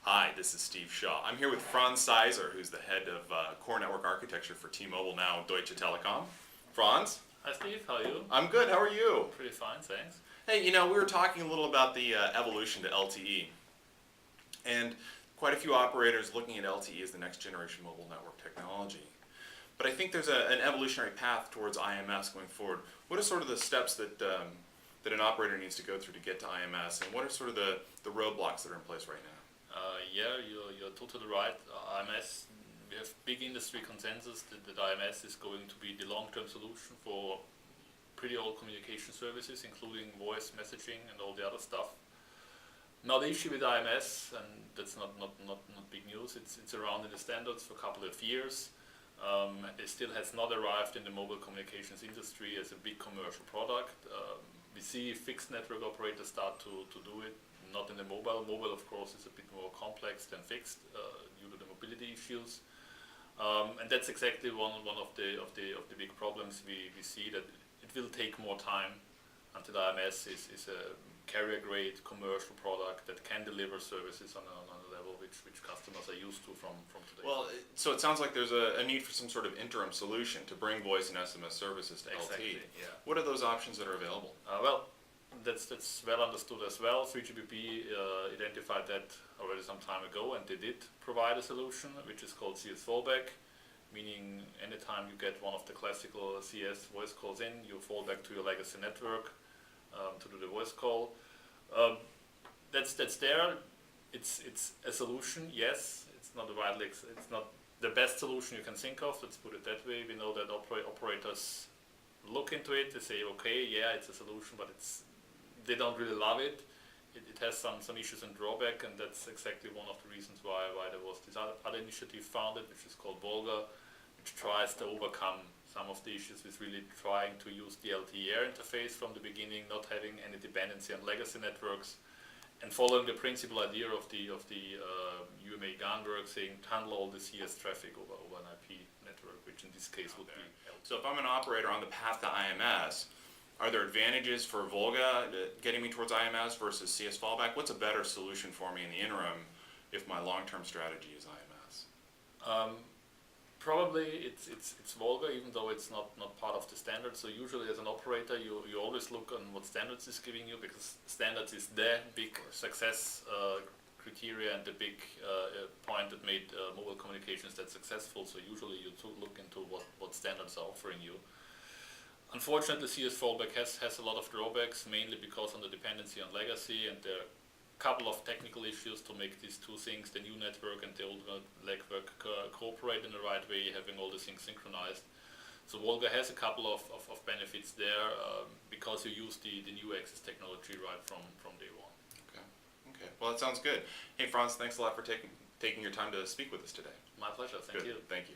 Hi, this is Steve Shaw. I'm here with Franz Seiser, who's the head of core network architecture for T-Mobile, now Deutsche Telekom. Franz? Hi Steve, how are you? I'm good, how are you? Pretty fine, thanks. Hey, we were talking a little about the evolution to LTE. And quite a few operators looking at LTE as the next generation mobile network technology. But I think there's an evolutionary path towards IMS going forward. What are sort of the steps that an operator needs to go through to get to IMS, and what are sort of the roadblocks that are in place right now? Yeah, you're totally right. IMS, we have big industry consensus that IMS is going to be the long-term solution for pretty old communication services, including voice messaging and all the other stuff. Now the issue with IMS, and that's not big news, it's around in the standards for a couple of years. It still has not arrived in the mobile communications industry as a big commercial product. We see fixed network operators start to do it, not in the mobile. Mobile, of course, is a bit more complex than fixed due to the mobility issues. And that's exactly one of the big problems we see, that it will take more time until IMS is a carrier-grade commercial product that can deliver services on a level which customers are used to from today. Well, so it sounds like there's a need for some sort of interim solution to bring voice and SMS services to Exactly, LTE. yeah. What are those options that are available? Well, that's well understood as well. 3GPP identified that already some time ago, and they did provide a solution which is called CS fallback, meaning anytime you get one of the classical CS voice calls in, you fall back to your legacy network to do the voice call. That's there. It's a solution, yes. It's not it's not the best solution you can think of. Let's put it that way. We know that operators look into it. They say, okay, yeah, it's a solution, but they don't really love it. It has some issues and drawback, and that's exactly one of the reasons why there was this other initiative founded, which is called Volga, which tries to overcome some of the issues with really trying to use the LTE air interface from the beginning, not having any dependency on legacy networks, and following the principal idea of the UMA GAN work, saying handle all the CS traffic over an IP network, which in this case would be LTE. So if I'm an operator on the path to IMS, are there advantages for Volga getting me towards IMS versus CS fallback? What's a better solution for me in the interim if my long-term strategy is IMS? Probably it's Volga, even though it's not part of the standard. So usually as an operator, you always look on what standards is giving you, because standards is the big success criteria and the big point that made mobile communications that successful. So usually you look into what standards are offering you. Unfortunately, CS fallback has a lot of drawbacks, mainly because of the dependency on legacy, and there are a couple of technical issues to make these two things, the new network and the old network, cooperate in the right way, having all the things synchronized. So Volga has a couple of benefits there because you use the new access technology right from day one. Okay. Well, that sounds good. Hey, Franz, thanks a lot for taking your time to speak with us today. My pleasure. Thank you. Thank you.